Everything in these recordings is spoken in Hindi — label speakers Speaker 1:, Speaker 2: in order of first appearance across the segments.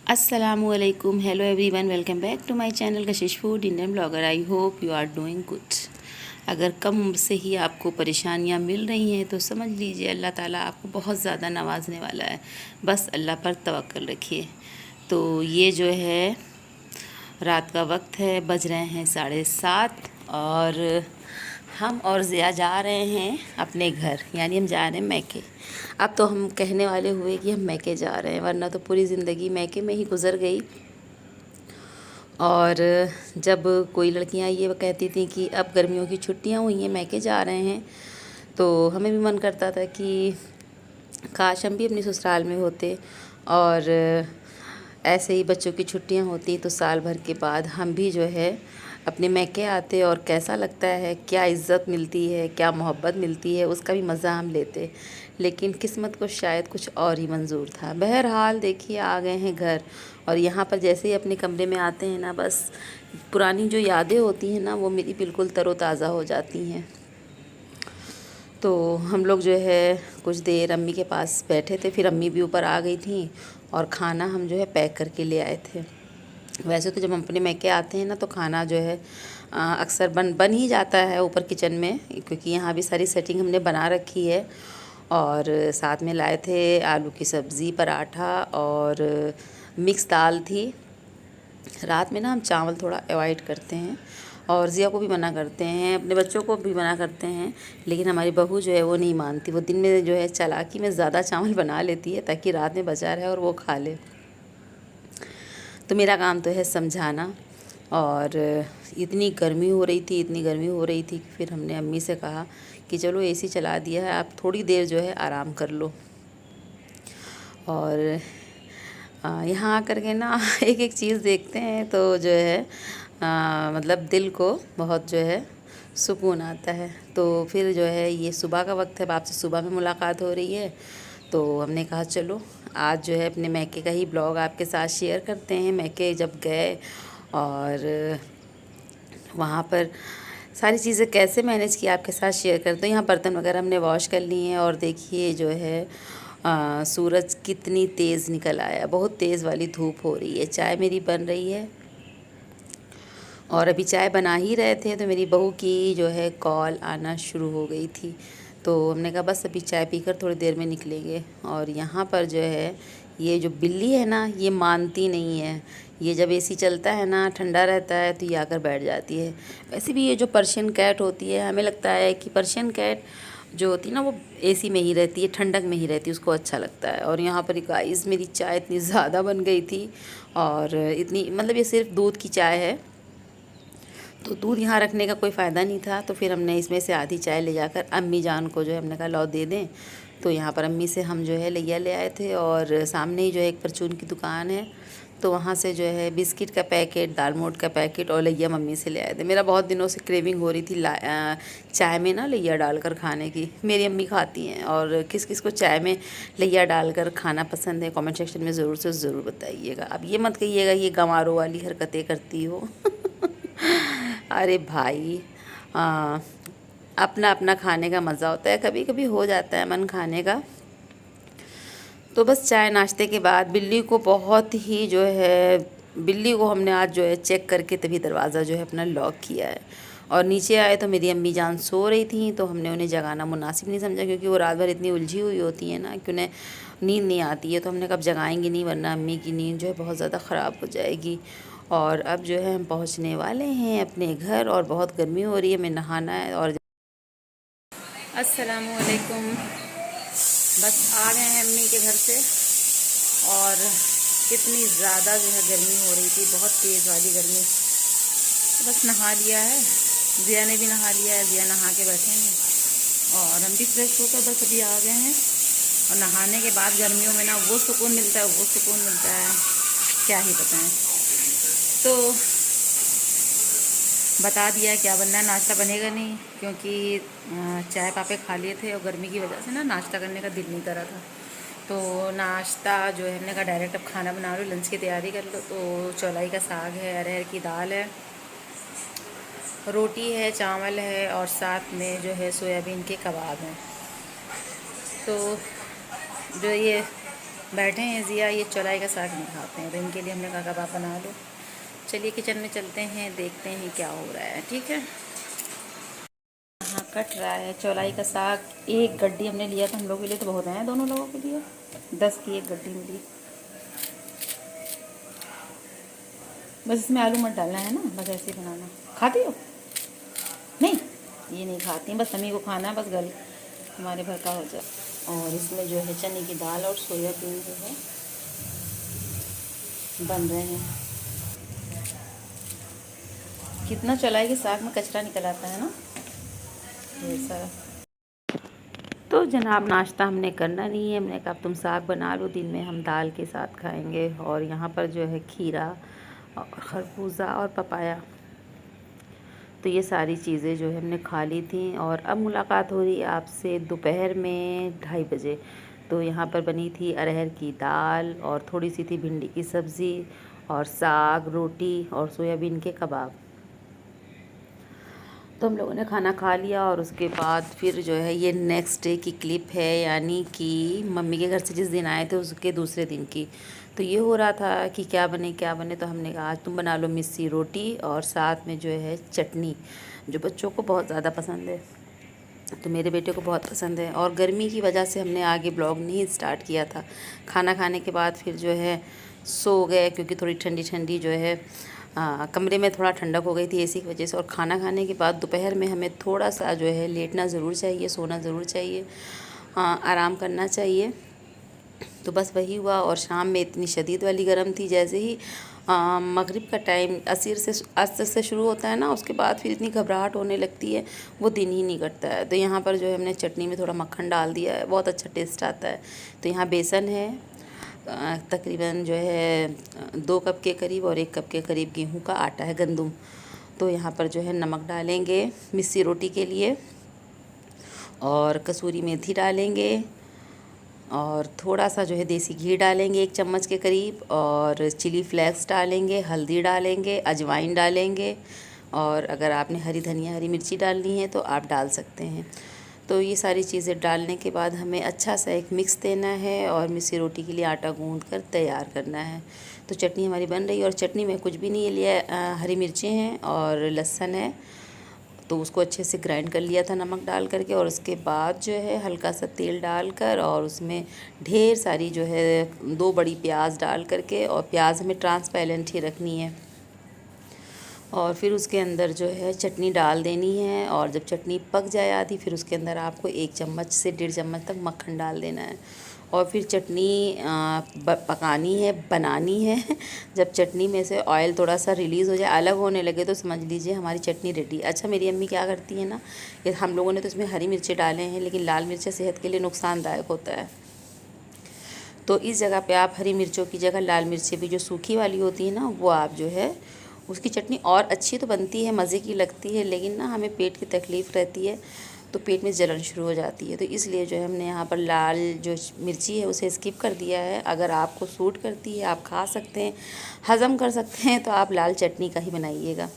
Speaker 1: Assalamualaikum. Hello everyone. Welcome back to my channel Kashish food Indian blogger. I hope you are doing good. अगर कम उम्र से ही आपको परेशानियां मिल रही हैं तो समझ लीजिए अल्लाह ताला आपको बहुत ज़्यादा नवाजने वाला है. बस अल्लाह पर तवक्कल रखिए. तो ये जो है रात का वक्त है, बज रहे हैं 7:30 और हम और ज़िया जा रहे हैं अपने घर, यानी हम जा रहे हैं मैके. अब तो हम कहने वाले हुए कि हम मैके जा रहे हैं, वरना तो पूरी ज़िंदगी मैके में ही गुज़र गई. और जब कोई लड़कियां ये कहती थी कि अब गर्मियों की छुट्टियां हुई हैं, मैके जा रहे हैं, तो हमें भी मन करता था कि काश हम भी अपनी ससुराल में होते. और ऐसे ही बच्चों की छुट्टियां होती तो साल भर के बाद हम भी जो है अपने मैके आते और कैसा लगता है, क्या इज़्ज़त मिलती है, क्या मोहब्बत मिलती है, उसका भी मज़ा हम लेते. लेकिन किस्मत को शायद कुछ और ही मंजूर था. बहरहाल देखिए आ गए हैं घर, और यहाँ पर जैसे ही अपने कमरे में आते हैं ना, बस पुरानी जो यादें होती हैं ना वो मेरी बिल्कुल तरोताज़ा हो जाती हैं. तो हम लोग जो है कुछ देर अम्मी के पास बैठे थे, फिर अम्मी भी ऊपर आ गई थी और ख़ाना हम जो है पैक करके ले आए थे. वैसे तो जब हम अपने मैके आते हैं ना तो खाना जो है अक्सर बन ही जाता है ऊपर किचन में, क्योंकि यहाँ भी सारी सेटिंग हमने बना रखी है. और साथ में लाए थे आलू की सब्ज़ी, पराठा और मिक्स दाल थी. रात में ना हम चावल थोड़ा अवॉइड करते हैं और ज़िया को भी मना करते हैं, अपने बच्चों को भी मना करते हैं. लेकिन हमारी बहू जो है वो नहीं मानती. वो दिन में जो है चालाकी में ज़्यादा चावल बना लेती है ताकि रात में बचा रहे और वो खा ले. तो मेरा काम तो है समझाना. और इतनी गर्मी हो रही थी, इतनी गर्मी हो रही थी कि फिर हमने अम्मी से कहा कि चलो एसी चला दिया है, आप थोड़ी देर जो है आराम कर लो. और यहाँ आकर के ना एक एक चीज़ देखते हैं तो जो है मतलब दिल को बहुत जो है सुकून आता है. तो फिर जो है ये सुबह का वक्त है, आपसे सुबह में मुलाकात हो रही है, तो हमने कहा चलो आज जो है अपने मैके का ही ब्लॉग आपके साथ शेयर करते हैं. मैके जब गए और वहाँ पर सारी चीज़ें कैसे मैनेज की आपके साथ शेयर करते हैं. यहाँ बर्तन वगैरह हमने वॉश कर लिए हैं और देखिए जो है सूरज कितनी तेज़ निकल आया. बहुत तेज़ वाली धूप हो रही है. चाय मेरी बन रही है और अभी चाय बना ही रहे थे तो मेरी बहू की जो है कॉल आना शुरू हो गई थी. तो हमने कहा बस अभी चाय पीकर थोड़ी देर में निकलेंगे. और यहाँ पर जो है ये जो बिल्ली है ना ये मानती नहीं है. ये जब एसी चलता है ना, ठंडा रहता है, तो ये आकर बैठ जाती है. वैसे भी ये जो पर्शियन कैट होती है, हमें लगता है कि पर्शियन कैट जो होती है ना वो एसी में ही रहती है, ठंडक में ही रहती है, उसको अच्छा लगता है. और यहाँ पर गाइस मेरी चाय इतनी ज़्यादा बन गई थी और इतनी, मतलब ये सिर्फ दूध की चाय है तो दूध यहाँ रखने का कोई फ़ायदा नहीं था. तो फिर हमने इसमें से आधी चाय ले जाकर अम्मी जान को जो है हमने कहा लो दे दें. तो यहाँ पर अम्मी से हम जो है लिया ले आए थे और सामने ही जो है एक परचून की दुकान है, तो वहाँ से जो है बिस्किट का पैकेट, दाल मोठ का पैकेट और लिया मम्मी से ले आए थे. मेरा बहुत दिनों से क्रेविंग हो रही थी चाय में ना लिया डालकर खाने की. मेरी अम्मी खाती हैं, और किस किस को चाय में लिया डालकर खाना पसंद है कमेंट सेक्शन में ज़रूर से ज़रूर बताइएगा. अब ये मत कहिएगा ये गंवारों वाली हरकतें करती हो. अरे भाई अपना अपना खाने का मज़ा होता है, कभी कभी हो जाता है मन खाने का. तो बस चाय नाश्ते के बाद बिल्ली को बहुत ही जो है, बिल्ली को हमने आज जो है चेक करके तभी दरवाज़ा जो है अपना लॉक किया है. और नीचे आए तो मेरी अम्मी जान सो रही थी, तो हमने उन्हें जगाना मुनासिब नहीं समझा, क्योंकि वो रात भर इतनी उलझी हुई होती है ना कि उन्हें नींद नहीं आती है. तो हमने कब जगाएंगे नहीं, वरना अम्मी की नींद जो है बहुत ज़्यादा ख़राब हो जाएगी. और अब जो है हम पहुंचने वाले हैं अपने घर, और बहुत गर्मी हो रही है, हमें नहाना है. और अस्सलामुअलैकुम. बस आ गए हैं अम्मी के घर से, और कितनी ज़्यादा जो है गर्मी हो रही थी, बहुत तेज़ वाली गर्मी. तो बस नहा लिया है, ज़िया ने भी नहा लिया है, ज़िया नहा के बैठे हैं और हम भी फ्रेश होकर बस अभी आ गए हैं. और नहाने के बाद गर्मियों में ना वो सुकून मिलता है, वो सुकून मिलता है, क्या ही बताएं. तो बता दिया क्या बनना है. नाश्ता बनेगा नहीं, क्योंकि चाय पापे खा लिए थे और गर्मी की वजह से ना नाश्ता करने का दिल नहीं कर रहा था. तो नाश्ता जो है हमने कहा डायरेक्ट अब खाना बना लो, लंच की तैयारी कर लो. तो चौलाई का साग है, अरहर की दाल है, रोटी है, चावल है, और साथ में जो है सोयाबीन के कबाब हैं. तो जो ये बैठे हैं ज़िया, ये चौलाई का साग नहीं खाते हैं तो इनके लिए हमने कहा कब आप बना लो। चलिए किचन में चलते हैं, देखते हैं क्या हो रहा है। ठीक है, हाँ कट रहा है चौलाई का साग। एक गड्डी हमने लिया था, हम लोगों के लिए तो बहुत है, दोनों लोगों के लिए 10 की एक गड्डी मिली। बस इसमें आलू मत डालना है ना, बस ऐसे ही बनाना। खाती हो? नहीं, ये नहीं खाती, बस हमें को खाना है, बस गल हमारे भर का हो जाए। और इसमें जो है चने की दाल और सोयाबीन जो है बन रहे हैं। कितना चौलाई के साग में कचरा निकल आता है ना, ये सारा। तो जनाब नाश्ता हमने करना नहीं है, हमने कहा तुम साग बना लो, दिन में हम दाल के साथ खाएंगे। और यहाँ पर जो है खीरा और खरबूजा और पपाया, तो ये सारी चीज़ें जो है हमने खा ली थी। और अब मुलाकात हो रही है आपसे दोपहर में 2:30 बजे। तो यहाँ पर बनी थी अरहर की दाल और थोड़ी सी थी भिंडी की सब्ज़ी और साग, रोटी और सोयाबीन के कबाब। तो हम लोगों ने खाना खा लिया और उसके बाद फिर जो है ये नेक्स्ट डे की क्लिप है, यानी कि मम्मी के घर से जिस दिन आए थे उसके दूसरे दिन की। तो ये हो रहा था कि क्या बने, तो हमने कहा आज तुम बना लो मिस्सी रोटी और साथ में जो है चटनी, जो बच्चों को बहुत ज़्यादा पसंद है। तो मेरे बेटे को बहुत पसंद है और गर्मी की वजह से हमने आगे ब्लॉग नहीं स्टार्ट किया था। खाना खाने के बाद फिर जो है सो गए, क्योंकि थोड़ी ठंडी ठंडी जो है कमरे में थोड़ा ठंडक हो गई थी एसी की वजह से। और खाना खाने के बाद दोपहर में हमें थोड़ा सा जो है लेटना ज़रूर चाहिए, सोना ज़रूर चाहिए, आराम करना चाहिए। तो बस वही हुआ। और शाम में इतनी शदीद वाली गर्म थी, जैसे ही मगरिब का टाइम असर से शुरू होता है ना, उसके बाद फिर इतनी घबराहट होने लगती है, वो दिन ही नहीं कटता है। तो यहाँ पर जो है हमने चटनी में थोड़ा मक्खन डाल दिया है, बहुत अच्छा टेस्ट आता है। तो यहाँ बेसन है तकरीबन जो है 2 कप के करीब और 1 कप के करीब गेहूं का आटा है, गंदुम। तो यहाँ पर जो है नमक डालेंगे मिस्सी रोटी के लिए, और कसूरी मेथी डालेंगे, और थोड़ा सा जो है देसी घी डालेंगे 1 चम्मच के करीब, और चिली फ्लेक्स डालेंगे, हल्दी डालेंगे, अजवाइन डालेंगे, और अगर आपने हरी धनिया हरी मिर्ची डालनी है तो आप डाल सकते हैं। तो ये सारी चीज़ें डालने के बाद हमें अच्छा सा एक मिक्स देना है और मिस्सी रोटी के लिए आटा गूँध कर तैयार करना है। तो चटनी हमारी बन रही है, और चटनी में कुछ भी नहीं लिया, हरी मिर्चें हैं और लहसुन है, तो उसको अच्छे से ग्राइंड कर लिया था नमक डाल करके। और उसके बाद जो है हल्का सा तेल डालकर और उसमें ढेर सारी जो है 2 बड़ी प्याज डाल करके, और प्याज हमें ट्रांसपेरेंट ही रखनी है। और फिर उसके अंदर जो है चटनी डाल देनी है, और जब चटनी पक जाए आधी, फिर उसके अंदर आपको 1 चम्मच से 1.5 चम्मच तक मक्खन डाल देना है। और फिर चटनी पकानी है, बनानी है। जब चटनी में से ऑयल थोड़ा सा रिलीज़ हो जाए, अलग होने लगे, तो समझ लीजिए हमारी चटनी रेडी। अच्छा, मेरी अम्मी क्या करती है ना, कि हम लोगों ने तो इसमें हरी मिर्चें डाले हैं, लेकिन लाल मिर्चें सेहत के लिए नुकसानदायक होता है। तो इस जगह पे आप हरी मिर्चों की जगह लाल मिर्चें भी जो सूखी वाली होती है ना, वो आप जो है उसकी चटनी और अच्छी तो बनती है, मज़े की लगती है, लेकिन ना हमें पेट की तकलीफ़ रहती है, तो पेट में जलन शुरू हो जाती है। तो इसलिए जो है हमने यहाँ पर लाल जो मिर्ची है उसे स्किप कर दिया है। अगर आपको सूट करती है, आप खा सकते हैं, हज़म कर सकते हैं, तो आप लाल चटनी का ही बनाइएगा,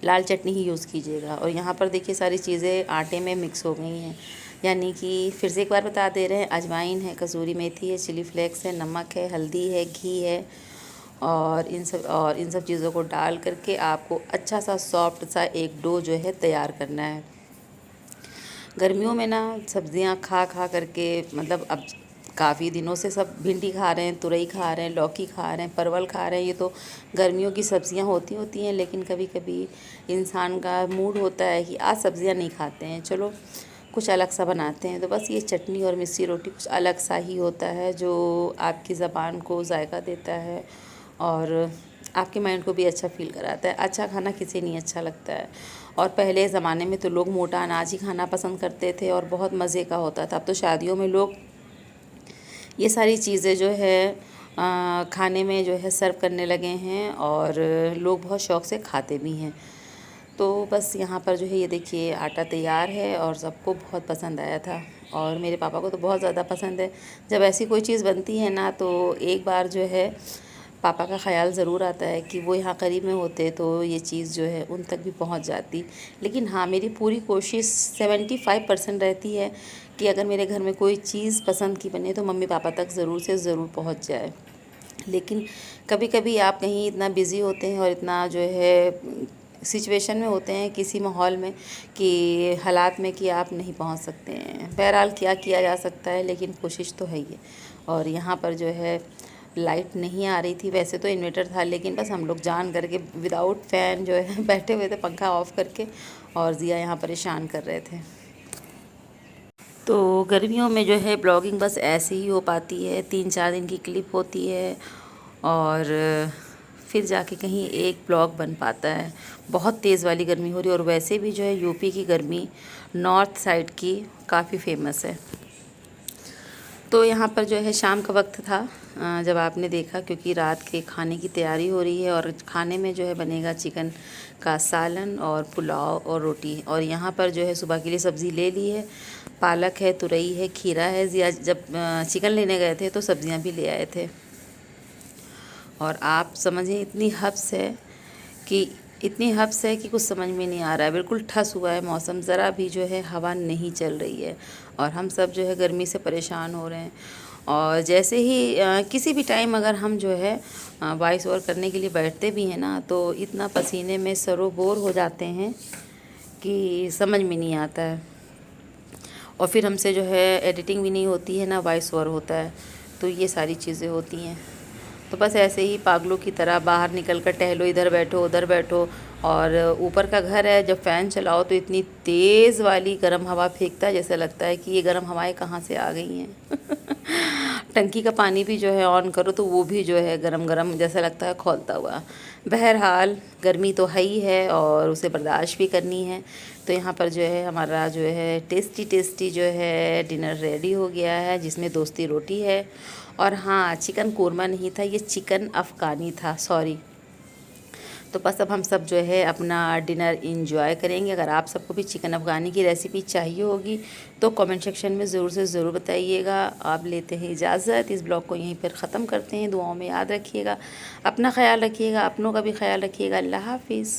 Speaker 1: लाल चटनी ही यूज़ कीजिएगा। और यहाँ पर देखिए सारी चीज़ें आटे में मिक्स हो गई हैं, यानी कि फिर से एक बार बता दे रहे हैं, अजवाइन है, कसूरी मेथी है, चिली फ्लेक्स है, नमक है, हल्दी है, घी है, और इन सब चीज़ों को डाल करके आपको अच्छा सा सॉफ्ट सा एक डो जो है तैयार करना है। गर्मियों में ना सब्ज़ियाँ खा खा करके, मतलब अब काफ़ी दिनों से सब भिंडी खा रहे हैं, तुरई खा रहे हैं, लौकी खा रहे हैं, परवल खा रहे हैं, ये तो गर्मियों की सब्ज़ियाँ होती हैं। लेकिन कभी कभी इंसान का मूड होता है कि आज सब्ज़ियाँ नहीं खाते हैं, चलो कुछ अलग सा बनाते हैं। तो बस ये चटनी और मिस्सी रोटी कुछ अलग सा ही होता है, जो आपकी ज़बान को जायका देता है और आपके माइंड को भी अच्छा फ़ील कराता है। अच्छा खाना किसे नहीं अच्छा लगता है। और पहले ज़माने में तो लोग मोटा अनाज ही खाना पसंद करते थे और बहुत मज़े का होता था। अब तो शादियों में लोग ये सारी चीज़ें जो है खाने में जो है सर्व करने लगे हैं, और लोग बहुत शौक़ से खाते भी हैं। तो बस यहाँ पर जो है ये देखिए आटा तैयार है, और सबको बहुत पसंद आया था, और मेरे पापा को तो बहुत ज़्यादा पसंद है। जब ऐसी कोई चीज़ बनती है ना, तो एक बार जो है पापा का ख़्याल ज़रूर आता है कि वो यहाँ करीब में होते तो ये चीज़ जो है उन तक भी पहुँच जाती। लेकिन हाँ, मेरी पूरी कोशिश 75% रहती है कि अगर मेरे घर में कोई चीज़ पसंद की बने तो मम्मी पापा तक ज़रूर से ज़रूर पहुंच जाए। लेकिन कभी कभी आप कहीं इतना बिज़ी होते हैं और इतना जो है सिचुएशन में होते हैं किसी माहौल में कि हालात में कि आप नहीं पहुंच सकते हैं। बहरहाल क्या किया जा सकता है, लेकिन कोशिश तो है ही है। और यहाँ पर जो है लाइट नहीं आ रही थी, वैसे तो इन्वर्टर था, लेकिन बस हम लोग जान करके विदाउट फ़ैन जो है बैठे हुए थे, पंखा ऑफ़ करके, और ज़िया यहाँ परेशान कर रहे थे। तो गर्मियों में जो है ब्लॉगिंग बस ऐसे ही हो पाती है, 3-4 दिन की क्लिप होती है और फिर जाके कहीं एक ब्लॉग बन पाता है। बहुत तेज़ वाली गर्मी हो रही है, और वैसे भी जो है यूपी की गर्मी नॉर्थ साइड की काफ़ी फेमस है। तो यहाँ पर जो है शाम का वक्त था जब आपने देखा, क्योंकि रात के खाने की तैयारी हो रही है और खाने में जो है बनेगा चिकन का सालन और पुलाव और रोटी। और यहाँ पर जो है सुबह के लिए सब्ज़ी ले ली है, पालक है, तुरई है, खीरा है। ज़िया जब चिकन लेने गए थे तो सब्ज़ियाँ भी ले आए थे। और आप समझें इतनी हब्स है कि कुछ समझ में नहीं आ रहा है। बिल्कुल ठस हुआ है मौसम, ज़रा भी जो है हवा नहीं चल रही है, और हम सब जो है गर्मी से परेशान हो रहे हैं। और जैसे ही किसी भी टाइम अगर हम जो है वॉइस ओवर करने के लिए बैठते भी हैं ना, तो इतना पसीने में सरोबोर हो जाते हैं कि समझ में नहीं आता है। और फिर हमसे जो है एडिटिंग भी नहीं होती है, ना वॉइस ओवर होता है, तो ये सारी चीज़ें होती हैं। तो बस ऐसे ही पागलों की तरह बाहर निकल कर टहलो, इधर बैठो उधर बैठो। और ऊपर का घर है, जब फ़ैन चलाओ तो इतनी तेज़ वाली गर्म हवा फेंकता है, जैसे लगता है कि ये गर्म हवाएं कहाँ से आ गई हैं। टंकी का पानी भी जो है ऑन करो तो वो भी जो है गरम गरम जैसा लगता है खौलता हुआ। बहरहाल गर्मी तो है ही है और उसे बर्दाश्त भी करनी है। तो यहाँ पर जो है हमारा जो है टेस्टी जो है डिनर रेडी हो गया है, जिसमें दोस्ती रोटी है। और हाँ, चिकन कोरमा नहीं था, ये चिकन अफ़गानी था, सॉरी। तो बस अब हम सब जो है अपना डिनर इंजॉय करेंगे। अगर आप सबको भी चिकन अफ़गानी की रेसिपी चाहिए होगी तो कमेंट सेक्शन में ज़रूर से ज़रूर बताइएगा। आप लेते हैं इजाज़त, इस ब्लॉग को यहीं पर ख़त्म करते हैं। दुआओं में याद रखिएगा, अपना ख्याल रखिएगा, अपनों का भी ख्याल रखिएगा। अल्लाह हाफ़िज़।